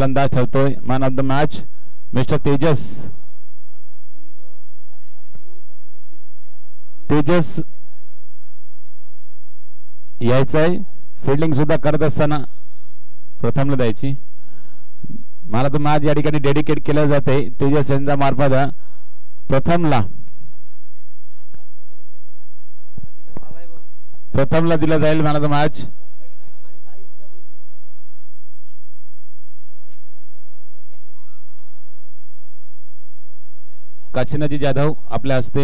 फलंदाज ठरतोय man of the match mister Tejas यायचंय फिल्डिंग सुद्धा करत असताना प्रथमला द्यायची मॅन ऑफ द मॅच या ठिकाणी डेडिकेट केलं जाते तेजस यांच्या मार्फत प्रथमला दिला जाईल man of the match Kashinathji Jadhav आपल्या हस्ते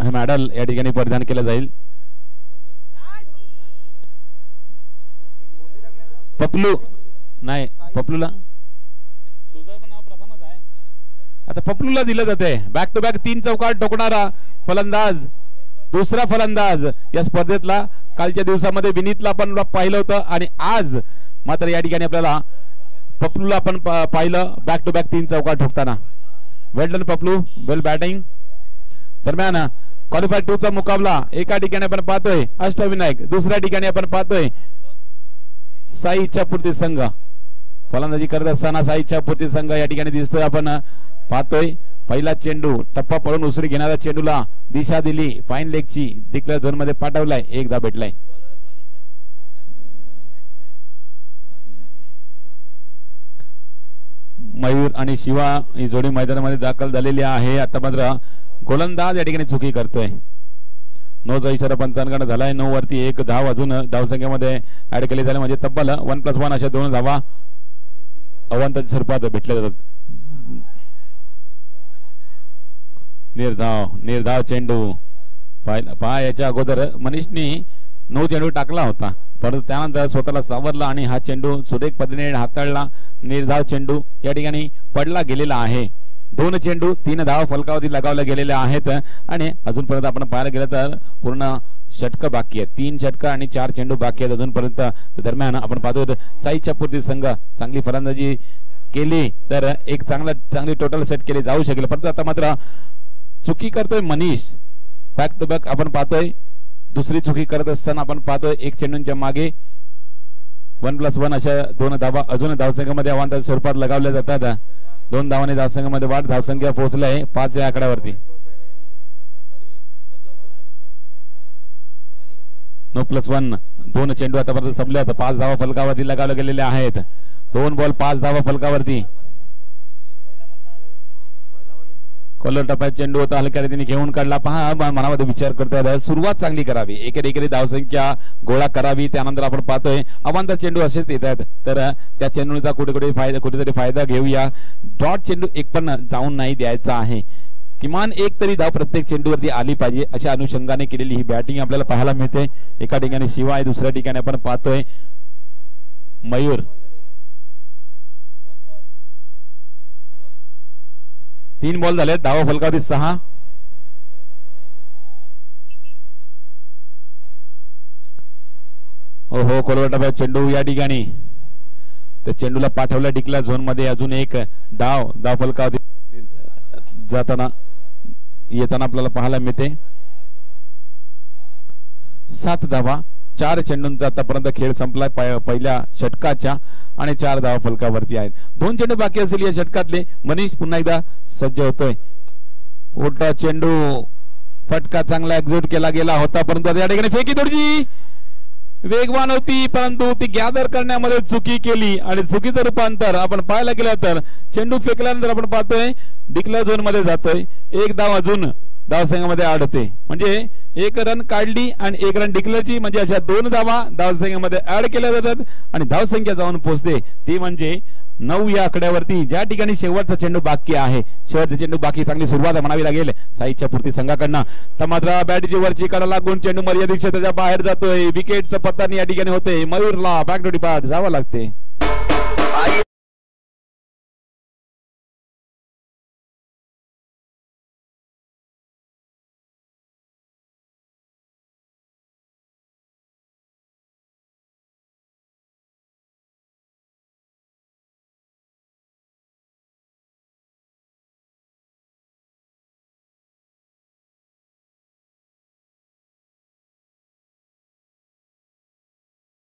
हे मेडल या ठिकाणी परिधान केलं जाईल पपलू नाही पपलूला तुझं पण नाव प्रथमच आहे आता पपलूला दिलं जाते बॅक टू बॅक 3 चौकार ठोकणारा फलंदाज दुसरा फलंदाज या स्पर्धेतला कालच्या दिवसामध्ये विनीतला आपण पाहिलं होतं आणि आज मात्र या ठिकाणी आपल्याला पपलूला आपण पाहिलं बॅक टू बॅक 3 चौकार ठोकताना वेल डन पपलू वेल बॅटिंग दरम्यान क्वालिफायर 2 चा मुकाबला एका ठिकाणी आपण पाहतोय अष्टविनायक दुसऱ्या ठिकाणी आपण पाहतोय साई इच्छापूर्ती संघ फलंदाजी करत असताना साई इच्छापूर्ती संघ या ठिकाणी दिसतोय आपण पाहतोय पहिला चेंडू टप्पा पळून उसरी घेणाऱ्या चेंडूला दिशा दिली फाईन लेगची डिक्लेअर झोन मध्ये पाठवलाय एकदा भेटलाय मयूर आणि शिवा ही जोडी मैदानामध्ये दाखल झालेली आहे आता मात्र गोलंदाज या ठिकाणी चुकी करतोय 9चा इशारा पंचांकडे झालाय 9 वरती 1 धाव अजून धावसंख्येमध्ये ऍड केली झाली म्हणजे तब्बल 1+1 अशा 2 धावा अवांतर स्वरूपात भेटल्या जातात निर्धाव चेंडू पहा याच्या अगोदर मनीषनी 9 चेंडू टाकला होता परंतु त्यानंतर स्वतःला सावरला आणि हा चेंडू सुरेख पद्धतीने हाताळला निर्धाव चेंडू या ठिकाणी पडला गेलेला आहे 2 चेंडू 3 धाव फलकावरती लगावले गेलेले आहेत आणि अजूनपर्यंत आपण पाहायला गेलं तर पूर्ण षटक बाकी आहेत 3 षटक आणि 4 चेंडू बाकी आहेत अजूनपर्यंत दरम्यान आपण पाहतो साई इच्छापूर्ती संघ चांगली फलंदाजी केली तर एक चांगली टोटल सेट केली जाऊ शकेल परंतु आता मात्र चुकी करतोय मनीष बॅक टू बॅक आपण पाहतोय दुसरी चुकी करत असताना आपण पाहतोय 1 चेंडूंच्या मागे 1+1 अशा 2 धावा अजून धावसंख्येमध्ये अवांतर स्वरूपात लगावल्या जातात 2 धावांनी धावसंख्येमध्ये वाढ धावसंख्या पोहोचलाय 5 या आकड्यावरती 9+1 2 चेंडू आतापर्यंत संपले आहेत 5 धावा फलकावरती लगावले गेलेले आहेत 2 बॉल 5 धावा फलकावरती कॉलर टप्प्यात चेंडू होता हलक्या रीतीने घेऊन काढला पहा मनामध्ये विचार करतायत सुरुवात चांगली करावी एकेरी धावसंख्या गोळा करावी त्यानंतर आपण पाहतोय अवांतर चेंडू असेच येत आहेत तर त्या चेंडूचा कुठेतरी फायदा घेऊया डॉट चेंडू एक पण जाऊन नाही द्यायचा आहे किमान एक तरी धाव प्रत्येक चेंडूवरती आली पाहिजे अशा अनुषंगाने केलेली ही बॅटिंग आपल्याला पाहायला मिळते एका ठिकाणी शिवा आहे दुसऱ्या ठिकाणी आपण पाहतोय मयूर 3 बॉल झाले धावा फलकावरती 6 हो कोलवटा चेंडू या ठिकाणी त्या चेंडूला पाठवला डिक्लेअर झोन मध्ये अजून एक धाव फलकावरती जाताना येताना आपल्याला पाहायला मिळते 7 धावा 4 चेंडूंचा आतापर्यंत खेळ संपला पहिल्या षटकाच्या आणि 4 धावा फलकावरती आहेत 2 चेंडू बाकी असेल या षटकातले मनीष पुन्हा एकदा सज्ज होतोय उलटा चेंडू फटका चांगला एक्झिक्यूट केला गेला होता परंतु या ठिकाणी फेकी थोडीशी वेगवान होती परंतु ती गॅदर करण्यामध्ये चुकी केली आणि चुकीचं रूपांतर आपण पाहायला गेलं तर चेंडू फेकल्यानंतर आपण पाहतोय डिक्लेअर झोन मध्ये जातोय 1 धाव अजून धावसंख्येमध्ये ऍड होते म्हणजे 1 रन काढली आणि 1 रन डिक्लेअरची म्हणजे अशा 2 धावा धावसंख्येमध्ये ऍड केल्या जातात आणि धावसंख्या जाऊन पोहोचते ती म्हणजे 9 या आकड्यावरती ज्या ठिकाणी शेवटचा चेंडू बाकी आहे शेवटचा चेंडू बाकी चांगली सुरुवात म्हणावी लागेल साई इच्छापूर्ती संघाकडनं तर मात्र बॅटची वरची कडा लागून चेंडू मर्यादित क्षेत्राच्या बाहेर जातोय विकेटचं पतन या ठिकाणी होते मयूरला बॅक टू डिपार्ट जावं लागते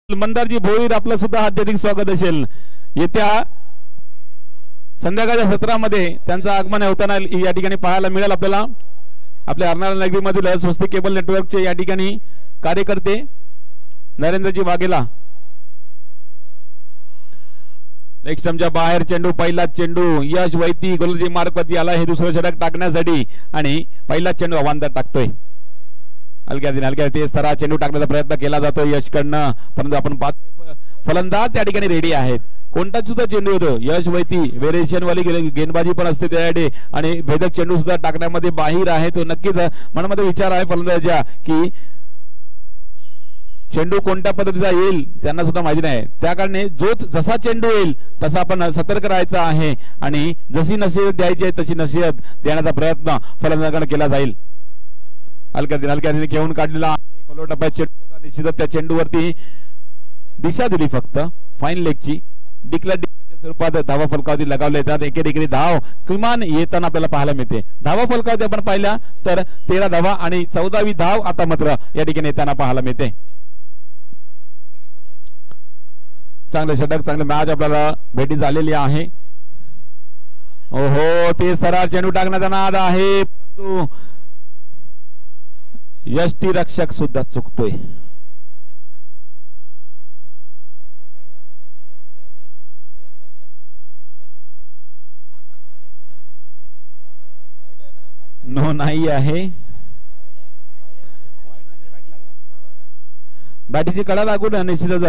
मंदारजी भोईर आपलं सुद्धा हार्दिक स्वागत असेल येत्या संध्याकाळच्या सत्रामध्ये त्यांचं आगमन होताना या ठिकाणी पाहायला मिळेल आपल्याला. आपल्या अर्नाळा नगरीमधील स्वस्तिक केबल नेटवर्कचे या ठिकाणी कार्यकर्ते नरेंद्रजी वाघेला. लेग स्टंपच्या बाहेर चेंडू, पहिला चेंडू यश वैती गोलंदाजी मार्गवरती आला हे दुसरं षटक टाकण्यासाठी आणि पहिला चेंडू अवांतर टाकतोय. हलक्या ते सरा चेंडू टाकण्याचा प्रयत्न केला जातो यशकडनं, परंतु आपण पाहतो फलंदाज त्या ठिकाणी रेडी आहेत. कोणता सुद्धा चेंडू होतो यश वैती व्हेरिएशन वाली गेंदबाजी पण असते त्यासाठी आणि भेदक चेंडू सुद्धा टाकण्यामध्ये बाहेर आहे. तो नक्कीच मनामध्ये विचार आहे फलंदाजाच्या की चेंडू कोणत्या पद्धतीचा येईल त्यांना सुद्धा माहिती नाही. त्या कारणे जसा चेंडू येईल तसा आपण सतर्क राहायचा आहे आणि जशी नसीहत द्यायची आहे तशी नसीहत देण्याचा प्रयत्न फलंदाजाकडे केला जाईल. हलक्या घेऊन काढलेला आहे खोल टप्प्यात चेंडू होता. निश्चितच त्या चेंडूवरती दिशा दिली फक्त फाईन लेगची. डिक्लेअरच्या स्वरूपात धावा फलकावरती लगावले येतात. एकेरी धाव किमान येताना आपल्याला पाहायला मिळते. धावा फलकावरती आपण पाहिल्या तर 13 धावा आणि 14वी धाव आता मात्र या ठिकाणी येताना पाहायला मिळते. चांगलं षटक, चांगलं मॅच आपल्याला भेटी झालेली आहे. ओहो, ते सरळ चेंडू टाकण्याचा नाद आहे परंतु यष्टीरक्षक सुद्धा चुकतोय. नो नाही आहे. बॅटीची कडा लागून निश्चितच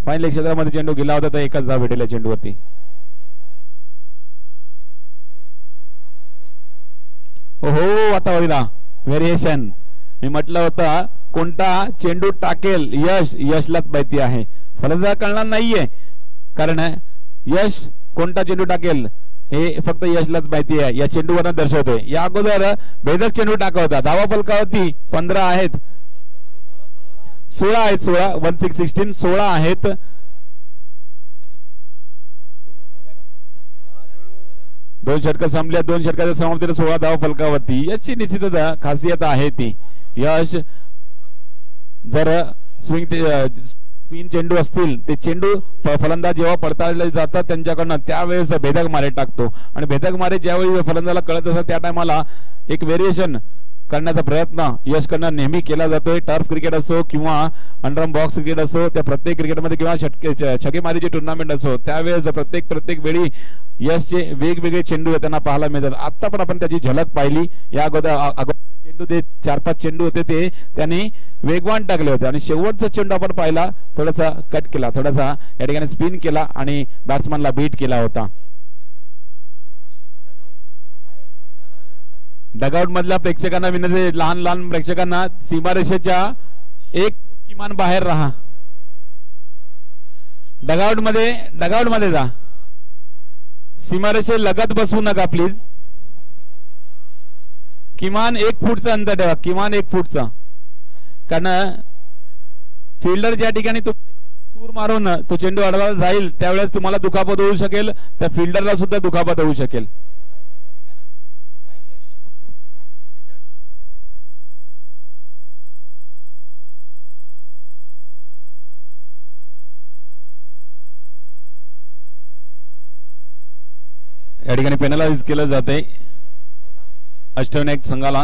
फाईन क्षेत्रामध्ये चेंडू गेला होता तर एकच धाव भेटलेल्या चेंडूवरती. ओहो, आता होईला व्हेरिएशन. मी म्हटलं होतं कोणता चेंडू टाकेल यशलाच माहिती आहे. फलंदाज कळणार नाहीये कारण यश कोणता चेंडू टाकेल हे फक्त यशलाच माहिती आहे. या चेंडूवर दर्शवतोय. या अगोदर भेदक चेंडू टाकत होता. धावा फलकावरती 15 आहेत, 16 आहेत, 16 आहेत. दोन षटक संपल्या. 2 षटकाच्या समाप्तीला 16 धावा फलकावरती. यशची निश्चितच खासियत आहे ती. यश जर स्पिन चेंडू असतील ते चेंडू फलंदाज जेव्हा पडताळले जातात त्यांच्याकडनं त्यावेळेस भेदक मारे टाकतो आणि भेदक मारे ज्यावेळी फलंदाजाला कळत असतात त्या टायमाला एक व्हेरिएशन करण्याचा प्रयत्न यशकडनं नेहमी केला जातोय. टर्फ क्रिकेट असो किंवा अंडरआर्म बॉक्स क्रिकेट असो, त्या प्रत्येक क्रिकेटमध्ये किंवा छकेमारीची टुर्नामेंट असो त्यावेळेस प्रत्येक वेळी यशचे वेगवेगळे चेंडू त्यांना पाहायला मिळतात. आता पण आपण त्याची झलक पाहिली. या अगोदर चेंडू ते 4-5 चेंडू होते ते त्यांनी वेगवान टाकले होते आणि शेवटचा चेंडू आपण पाहिला थोडासा कट केला, थोडासा या ठिकाणी स्पिन केला आणि बॅट्समॅनला बीट केला होता. डगआउट मधल्या प्रेक्षकांना विनंती, लहान प्रेक्षकांना सीमारेषेच्या 1 फूट किमान बाहेर राहा. डगआउट मध्ये जा. सीमारेषे लगत बसू नका प्लीज. किमान 1 फूटचं अंतर ठेवा, किमान 1 फूटचं. कारण फिल्डर ज्या ठिकाणी तुम्हाला सूर मारून तो चेंडू अडवायला जाईल त्यावेळेस तुम्हाला दुखापत होऊ शकेल, त्या फिल्डरला सुद्धा दुखापत होऊ शकेल. या ठिकाणी पेनलाइज केलं जाते अष्टविनायक संघाला.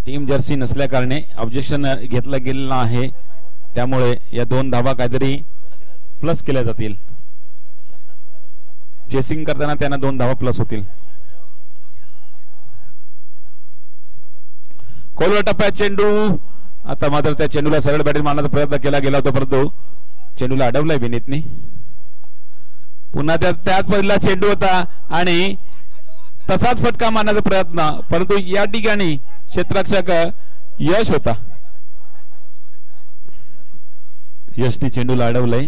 टीम जर्सी नसल्या कारणे ऑब्जेक्शन घेतलं गेलेलं आहे. त्यामुळे या 2 धावा काहीतरी प्लस केल्या जातील. चेसिंग करताना त्यांना 2 धावा प्लस होतील. खोलवर टप्प्यात चेंडू. आता मात्र त्या चेंडूला सरळ बॅटिंग मारण्याचा प्रयत्न केला गेला होता परंतु चेंडूला अडवलाय विनीतने. पुन्हा त्याच पहिला चेंडू होता आणि तसाच फटका मारण्याचा प्रयत्न परंतु या ठिकाणी क्षेत्ररक्षक यश होता. यशने चेंडूला अडवलंय.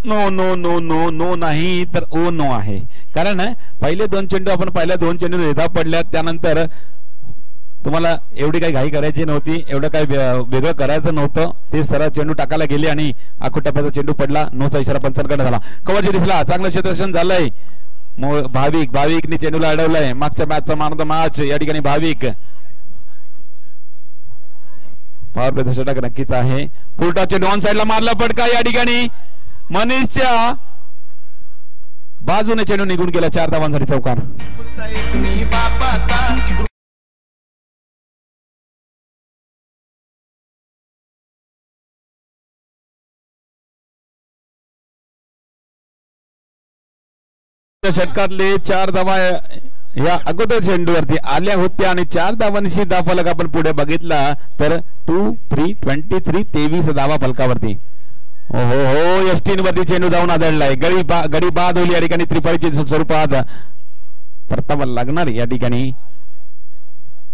No no no no no नाही तर ओ नो आहे. कारण पहिले 2 चेंडू आपण पहिल्या 2 चेंडू रेधा पडल्यात त्यानंतर तुम्हाला एवढी काही घाई करायची नव्हती, एवढं काही वेगळं करायचं नव्हतं. ते सरळ चेंडू टाकायला गेले आणि आखूट टप्प्याचा चेंडू पडला. नोचा इशारा पंचांकडे झाला. कव्हर दिसला. चांगलं क्षेत्ररक्षण झालंय. भाविकने चेंडूला अडवलंय. मागच्या मॅचचा मान ऑफ द मॅच या ठिकाणी भाविक. पॉवर प्लेचा षटक नक्कीच आहे. फुलटॉस चेंडू ऑन साइडला मारला फटका. या ठिकाणी मनीषच्या बाजूने चेंडू निघून गेला. 4 धावांसाठी चौकार. षटकातले 4 धावा या अगोदर चेंडूवरती आल्या होत्या आणि 4 धावांची धावफलक आपण पुढे बघितला तर 23 धावा फलकावरती. हो एसटीन वरती चेंडू जाऊन आदळलाय. गडी बाद होईल या ठिकाणी. त्रिफळीच्या स्वरूपात परतावा लागणार या ठिकाणी.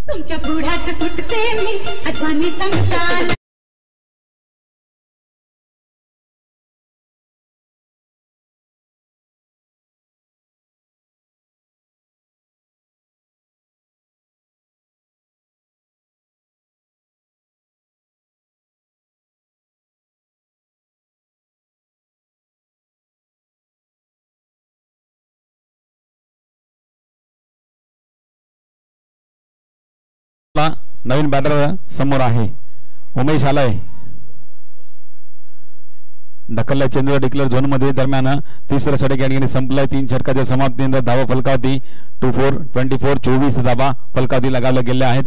तुमच्या पुढ्यात तुटते मी आठवणी सांगताल. नवीन बॅटर समोर आहे. उमेश आलाय. ढकलल्या चेंडूला डिक्लेअर झोन मध्ये. दरम्यान तिसरा षटक या ठिकाणी संपलाय. 3 षटकाच्या समाप्तीनंतर धावा फलकावती 24 धावा फलकावती लगावल्या गेल्या आहेत.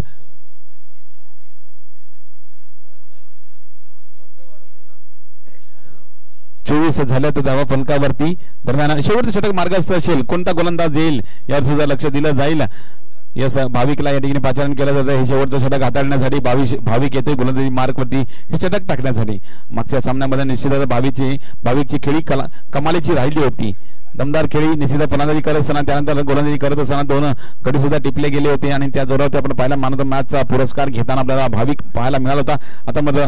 झाल्या तर धावा फलकावरती. दरम्यान शेवटचं षटक मार्गस्थ असेल. कोणता गोलंदाज येईल यावर सुद्धा लक्ष दिलं जाईल. यस भाविकला या ठिकाणी पाचारण केलं जातं. हे शेवटचं षटक हाताळण्यासाठी भाविक येते गोलंदाजी मार्कवरती हे षटक टाकण्यासाठी. मागच्या सामन्यामध्ये निश्चितच भाविकची खेळी कमालीची राहिली होती. दमदार खेळी निश्चित फलंदाजी करत असताना त्यानंतर गोलंदाजी करत असताना 2 गडी सुद्धा टिपले गेले होते आणि त्या जोरावरती आपण पाहिला मॅन ऑफ द मॅचचा पुरस्कार घेताना आपल्याला भाविक पाहायला मिळाला होता. आता मात्र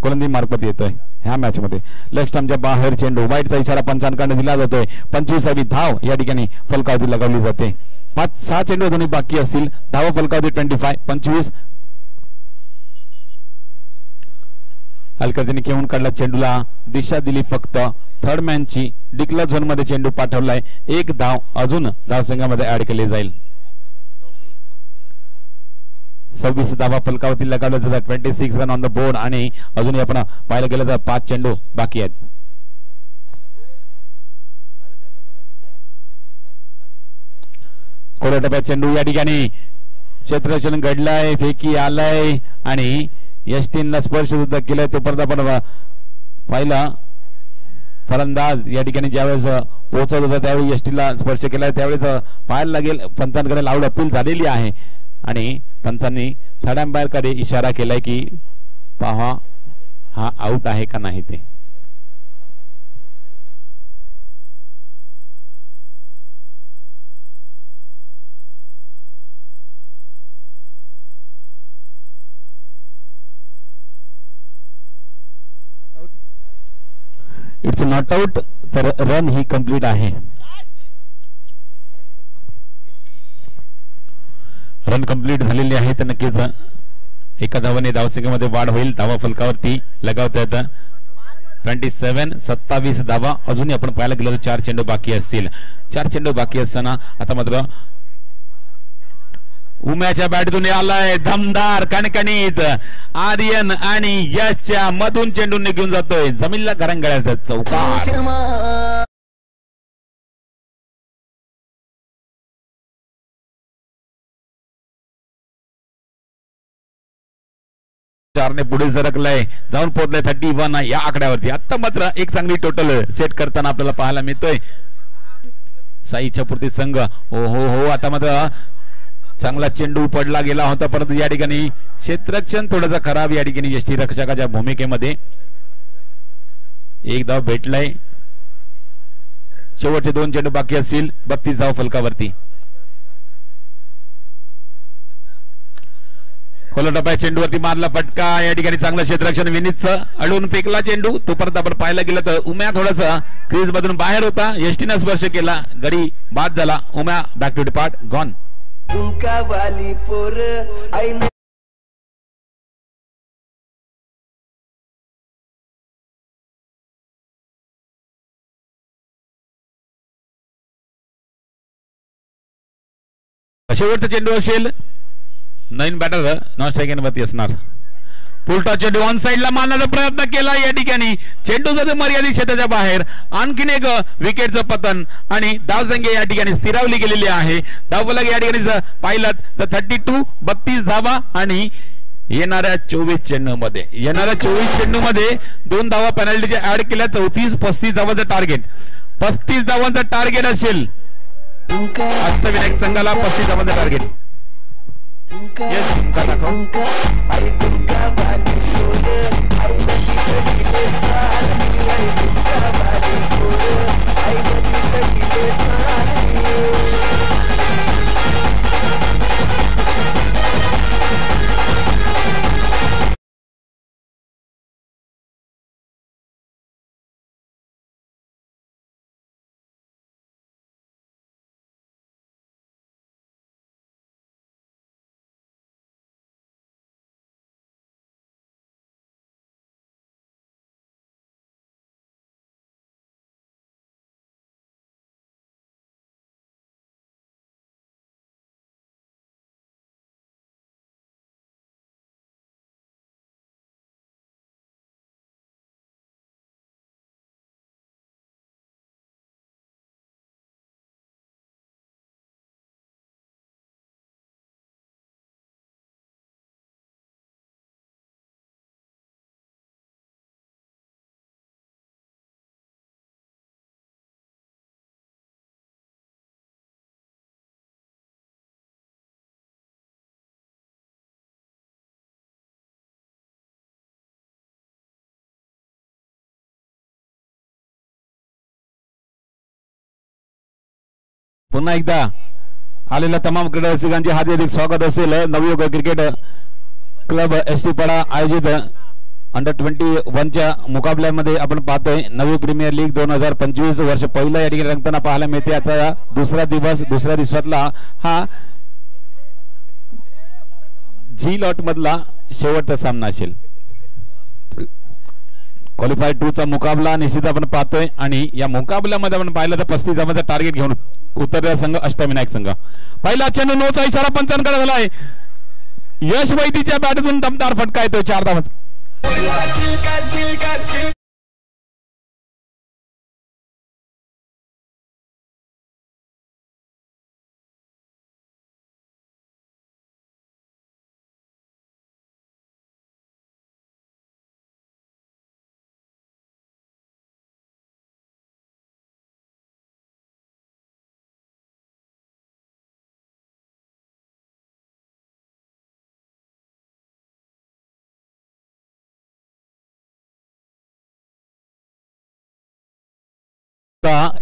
गोलंदाजी मार्कवरती येतोय ह्या मॅच मध्ये. लेग स्टंपच्या बाहेर चेंडू. वाईटचा इशारा पंचांकडे दिला जातोय. 25वी धाव या ठिकाणी फलकावरती लगावली जाते. 5-6 चेंडू अजूनही बाकी असतील. धावा फलकावरती 25. हलकतीने घेऊन काढला चेंडूला दिशा दिली फक्त थर्ड मॅनची. डिक्लेअर झोन मध्ये चेंडू पाठवलाय. 1 धाव अजून धावसंघामध्ये ऍड केली जाईल. 26 धावा फलकावरती लगावल्या जातात. 26 रन ऑन द बोर्ड आणि अजूनही आपण पाहायला गेलं तर 5 चेंडू बाकी आहेत. कोऱ्या टप्प्यात चेंडू या ठिकाणी क्षेत्ररक्षण घडलाय. फेकी आलाय आणि यष्टींना स्पर्श सुद्धा केलाय. तो परत आपण पाहिला फलंदाज या ठिकाणी ज्यावेळेस पोहोचत होता त्यावेळी यष्टीला स्पर्श केलाय. त्यावेळेस पाहायला लागेल पंचांकडे लाऊड अपील झालेली आहे आणि पंचांनी थर्ड अंपायर कडे इशारा केलाय की पहा हा आउट आहे का नाही ते. It's not out. तर रन ही कंप्लीट आहे. रन कंप्लीट झालेली आहे तर नक्कीच एका धावाने धावसंख्येमध्ये वाढ होईल. धावा फलकावरती लगावता येतं. 27 धावा अजूनही आपण पाहायला गेलं तर 4 चेंडू बाकी असतील. 4 चेंडू बाकी असताना आता मात्र उम्याच्या बॅटतून आलाय दमदार कणकणीत आर्यन आणि यशच्या मधून चेंडू निघून जातोय. जमीनला घरंगळ्याचा चौकार. चारने पुढे सरकलाय. जाऊन पोहोचलाय 31 या आकड्यावरती. आता मात्र एक चांगली टोटल सेट करताना आपल्याला पाहायला मिळतोय साईच्या पूर्ती संघ. हो आता मात्र चांगला चेंडू पडला गेला होता परंतु या ठिकाणी क्षेत्ररक्षण थोडंसं खराब या ठिकाणी यष्टीरक्षकाच्या भूमिकेमध्ये. 1 धाव भेटलाय. शेवटचे 2 चेंडू बाकी असतील. 32 धाव फलकावरती. खोल टप्प्या चेंडूवरती मारला फटका. या ठिकाणी चांगलं क्षेत्ररक्षण. विनीतचं अडून फेकला चेंडू. तो परत आपण पाहायला गेलं तर उम्या थोडासा क्रीज मधून बाहेर होता. यष्टीनं स्पर्श केला. गडी बाद झाला. Umya back to depart gone. शेवटचा चेंडू असेल. नवीन बॅटर नॉन स्ट्राईक वरती असणार. फुलटा चेंडू ऑन साइडला मारण्याचा प्रयत्न केला या ठिकाणी चेंडू जातो मर्यादित क्षेत्राच्या बाहेर आणखीन एक विकेटचं पतन आणि धावसंख्या या ठिकाणी स्थिरावली गेलेली आहे धावफलक या ठिकाणी पाहिलं तर 32 धावा आणि येणाऱ्या 24 चेंडू मध्ये 2 धावा पेनल्टीचे ऍड केल्या 34-35 धावांचं टार्गेट 35 धावांचं टार्गेट असेल अष्टविनायक संघाला 35 धावांचं टार्गेट पुन्हा एकदा आलेल्या तमाम क्रीडा रसिकांचे हार्दिक स्वागत असेल नवयुग क्रिकेट क्लब एसटी पाडा आयोजित अंडर 21 च्या मुकाबल्यामध्ये आपण पाहतोय नवी प्रीमियर लीग 2025 वर्ष पहिलं या ठिकाणी रंगताना पाहायला मिळते आता दुसऱ्या दिवसातला हा जी लॉट मधला शेवटचा सामना असेल क्वालिफाय 2 चा मुकाबला निश्चित आपण पाहतोय आणि या मुकाबल्यामध्ये आपण पाहिलं तर 35 धावांचा टार्गेट घेऊन उतरलेला संघ अष्टविनायक संघ पहिला चेंडू नोचा इशारा पंचांकडे झालाय यश वैदीच्या बॅटतून दमदार फटका येतोय 4 धावांचा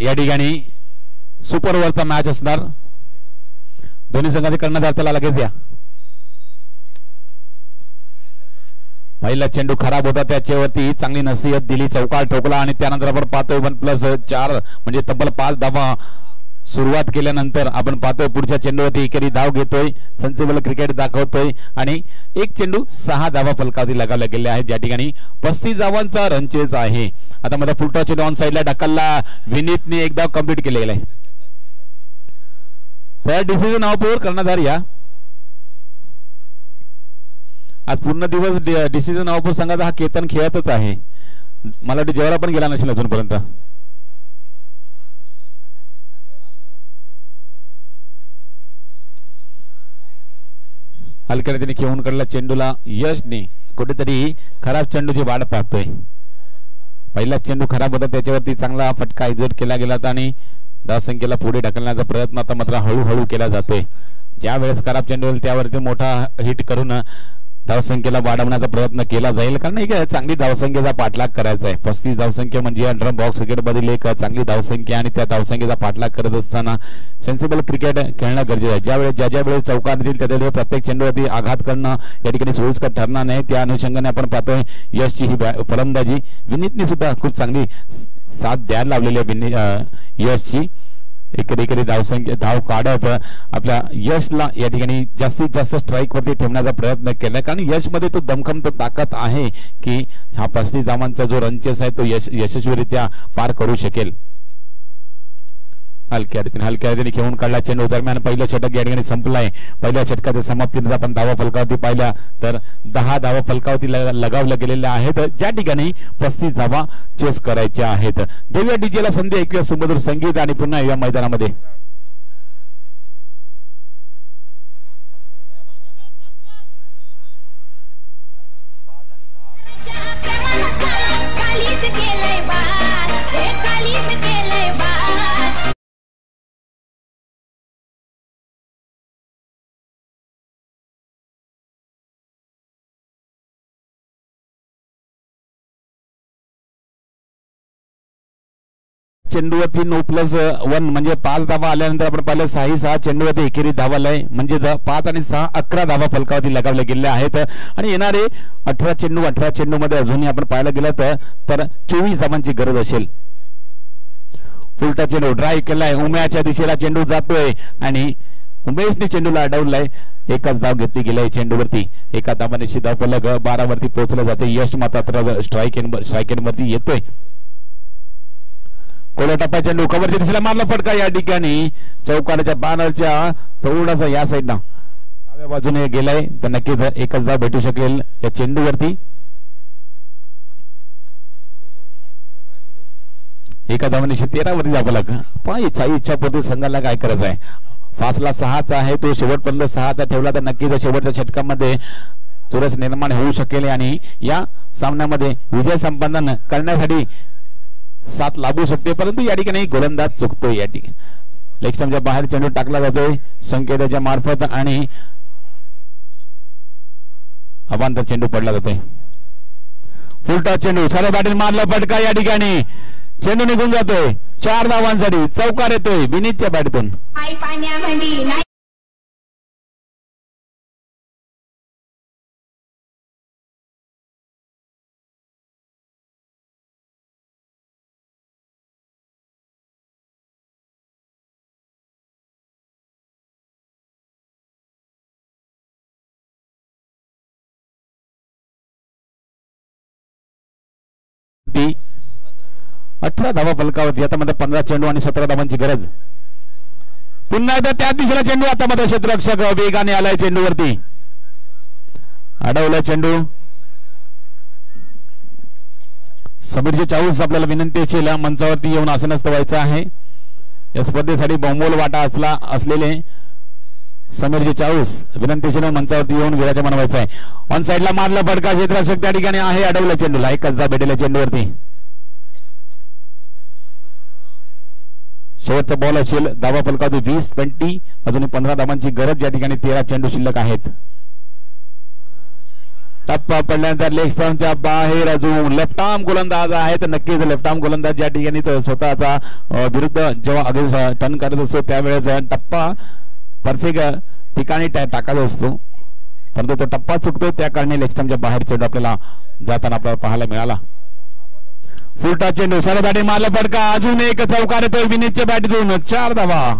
या ठिकाणी सुपर ओव्हरचा मॅच असणार दोन्ही संघाचे कर्णधार चला लगेच या पहिला चेंडू खराब होता त्याच्यावरती चांगली नसीहत दिली चौकार ठोकला आणि त्यानंतर आपण पाहतोय 1+4 म्हणजे तब्बल 5 धावा सुरुवात केल्यानंतर आपण पाहतोय पुढच्या चेंडूवरती एकेरी धाव घेतोय सेन्सिबल क्रिकेट दाखवतोय आणि एक चेंडू 6 धावा फलकावरती लगावल्या गेल्या आहेत ज्या ठिकाणी 35 धावांचा रन चेस आहे आता मध्ये फुलटॉ चेंडू ऑन साइडला ढकलला विनीतने एक धाव कंप्लीट केलेला आहे त्या डिसिजन ऑफवर कर्णधार या आज पूर्ण दिवस डिसिजन ऑफवर संघाचा हा केतन खेळतच आहे मला वाटतं जेवढा पण गेला नसेल अजूनपर्यंत हलक्याने त्याने खेळून काढला चेंडूला यशने कुठेतरी खराब चेंडूची वाट पाहतोय पहिला चेंडू खराब होता त्याच्यावरती चांगला फटका एक्झिट केला गेला आणि धावसंख्येला पुढे ढकलण्याचा प्रयत्न आता मात्र हळूहळू केला जातोय ज्या वेळेस खराब चेंडू होईल त्यावरती मोठा हिट करून धावसंख्येला वाढवण्याचा प्रयत्न केला जाईल कारण एक चांगली धावसंख्येचा पाठलाग करायचा आहे 35 धावसंख्या म्हणजे अंडर बॉक्स क्रिकेट मधील एक चांगली धावसंख्या आणि त्या धावसंख्येचा पाठलाग करत असताना सेन्सिबल क्रिकेट खेळणं गरजेचं आहे ज्यावेळेस ज्या वेळेस चौकार देतील त्यावेळेस प्रत्येक चेंडूवरती आघात करणं या ठिकाणी सोयीस्कर ठरणार नाही त्या अनुषंगाने आपण पाहतोय यशची ही फलंदाजी विनीतने सुद्धा खूप चांगली साथ द्यायला लावलेली आहे यशची एकेरी धाव काढत आपल्या यशला या ठिकाणी जास्तीत जास्त स्ट्राईक वरती ठेवण्याचा प्रयत्न केला कारण यश मध्ये तो दमखम तो ताकद आहे की हा 35 धावांचा जो रन चेस आहे तो यशस्वीरित्या पार करू शकेल हलक्या रीतीने खेळून काढला चेंडू. दरम्यान पहिलं षटक या ठिकाणी संपलाय. पहिल्या षटकाच्या समाप्तीनंतर आपण धावा फलकावरती पाहिल्या तर 10 धावा फलकावरती लगावल्या गेलेल्या आहेत, ज्या ठिकाणी 35 धावा चेस करायच्या आहेत. देव्या डीजेला संधी ऐकूया सुमधुर संगीत आणि पुन्हा या मैदानामध्ये. चेंडूवरती 9+1 म्हणजे 5 धावा आल्यानंतर आपण पाहिलं 6-6 चेंडूवरती एकेरी धावा लय म्हणजे 5 आणि 6 11 धावा फलकावरती लगावल्या गेलेल्या आहेत. आणि येणारे 18 चेंडू मध्ये अजूनही आपण पाहायला गेलं तर 24 धावांची गरज असेल. फुलटा चेंडू ड्राईव्ह केलाय, उमेयाच्या दिशेला चेंडू जातोय आणि उमेशने चेंडूला अडवलाय. एकच धाव घेतली गेलाय चेंडूवरती. एका धावाने धाव फलक 12 वरती पोहोचलं जाते. यश मात्र स्ट्राईक एंड वरती येतोय. कोला टप्पा चेंडू कव्हरच्या दिशेला मारला फटका या ठिकाणी चौकाराच्या बॅनरच्या थोडासा या साईडनं डाव्या बाजूने गेलाय तर नक्कीच एकच धाव भेटू शकेल या चेंडूवरती. एका धावाने 13 वरती धाव फलक. इच्छापूर्ती संघाला काय करत आहे. फासला 6चा आहे, तो शेवटपर्यंत 6चा ठेवला तर नक्कीच शेवटच्या षटकामध्ये चुरस निर्माण होऊ शकेल आणि या सामन्यामध्ये विजय संपादन करण्यासाठी 7 लागू शकते. परंतु या ठिकाणी गोलंदाज चुकतोय. या ठिकाणी लेग स्टंपच्या बाहेर चेंडू टाकला जातोय संकेताच्या मार्फत आणि अवांतर चेंडू पडला जातोय. फुलटा चेंडू साऱ्या बॅटीने मारला फटका या ठिकाणी चेंडू निघून जातोय. 4 धावांसाठी चौकार येतोय विनीतच्या बॅटतून. ती 18 धावा फलकावरती. आता मध्ये 15 चेंडू आणि 17 धावांची गरज. पुन्हा एकदा त्या दिशेला चेंडू. आता मध्ये क्षेत्ररक्षक वेगाने आलाय चेंडूवरती. अडवला चेंडू. समीरजी चाऊस आपल्याला विनंती असेल मंचावरती येऊन आसनस्थ व्हायचं आहे. या स्पर्धेसाठी बहुमोल वाटा असलेले समीरजी चाऊस विनंती असेल मंचावरती येऊन विराजमान व्हायचं आहे. ऑन साइडला मारला फटका क्षेत्ररक्षक त्या ठिकाणी आहे. अडवला चेंडूला. एकच धाव भेटलेल्या चेंडूवरती. शेवटचा बॉल असेल धावा फलकावरती 20-20. अजूनही 15 धावांची गरज. या ठिकाणी 13 चेंडू शिल्लक आहेत. टप्पा पडल्यानंतर लेग स्टंपच्या बाहेर अजून लेफ्ट आर्म गोलंदाज आहे तर नक्कीच लेफ्ट आर्म गोलंदाज या ठिकाणी स्वतःचा विरुद्ध जेव्हा अगदी टर्न करत असतो त्यावेळेस टप्पा परफेक्ट ठिकाणी टाकायचा असतो, परंतु तो टप्पा चुकतो त्या कारणे लेग स्टंपच्या बाहेर चेंडू आपल्याला जाताना आपल्याला पाहायला मिळाला. फुलटा चेंडू साऱ्या बॅटी मारला फटका. अजून एक चौकार येतोय विनीतच्या बॅटीतून. 4 धावा.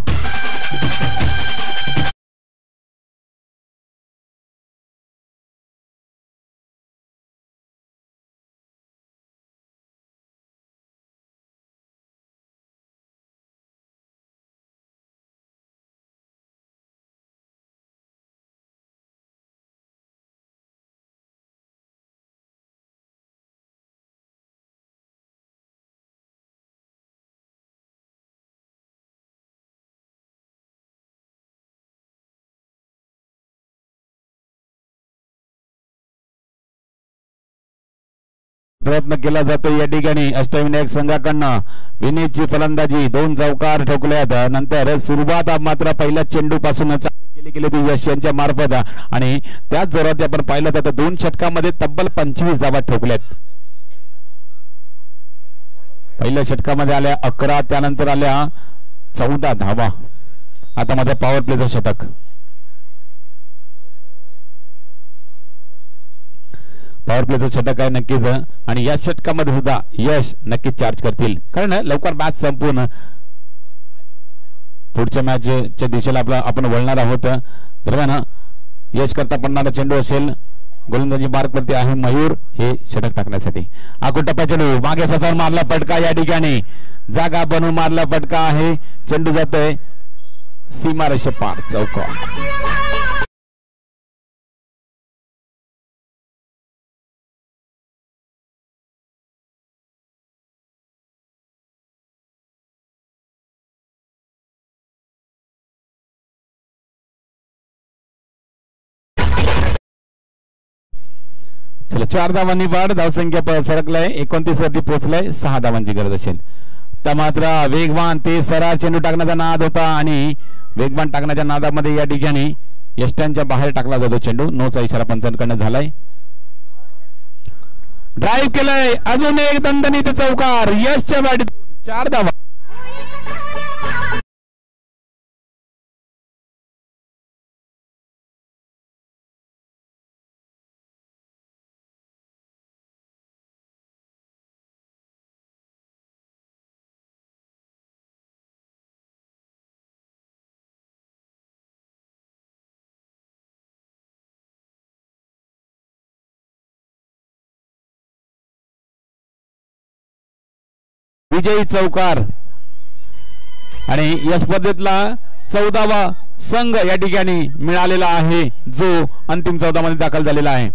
प्रयत्न केला जातो या ठिकाणी अष्टविनायक संघाकडनं. विनीतची फलंदाजी 2 चौकार ठोकल्यात. नंतर सुरुवात मात्र पहिल्या चेंडू पासून केली गेली ती यश यांच्या मार्फत आणि त्याच जोरात आपण पाहिलं तर 2 षटकामध्ये तब्बल 25 धावा ठोकल्यात. पहिल्या षटकामध्ये आल्या 11, त्यानंतर आल्या 14 धावा. आता मध्ये पॉवर प्लेचं षटक. पॉवर प्लेचं षटक आहे नक्कीच आणि या षटकामध्ये सुद्धा यश नक्कीच चार्ज करतील कारण लवकर मॅच संपून पुढच्या मॅचच्या दिशेला आपण वळणार आहोत. दरम्यान यश करता पडणारा चेंडू असेल गोलंदाजी मार्कवरती आहे मयूर हे षटक टाकण्यासाठी. आखून टप्पा चेंडू मागे सचावून मारला फटका, या ठिकाणी जागा बनवून मारला फटका आहे. चेंडू जातोय सीमारेषे पार, चौकार. चला 4 धावांनी वाढ, धावसंख्या सरकलाय 29 वरती पोहोचलाय. 6 धावांची गरज असेल. तर मात्र वेगवान ते सरळ चेंडू टाकण्याचा नाद होता आणि वेगवान टाकण्याच्या नादामध्ये या ठिकाणी यष्ट्यांच्या बाहेर टाकला जातो चेंडू. नोचा इशारा पंचांकडनं झालाय. ड्राईव्ह केलाय, अजून एक दणदणीत चौकार यशच्या बॅटीतून. 4 धावा. विजयी चौकार आणि या स्पर्धेतला 14वा संघ या ठिकाणी मिळालेला आहे, जो अंतिम 14 मध्ये दाखल झालेला आहे.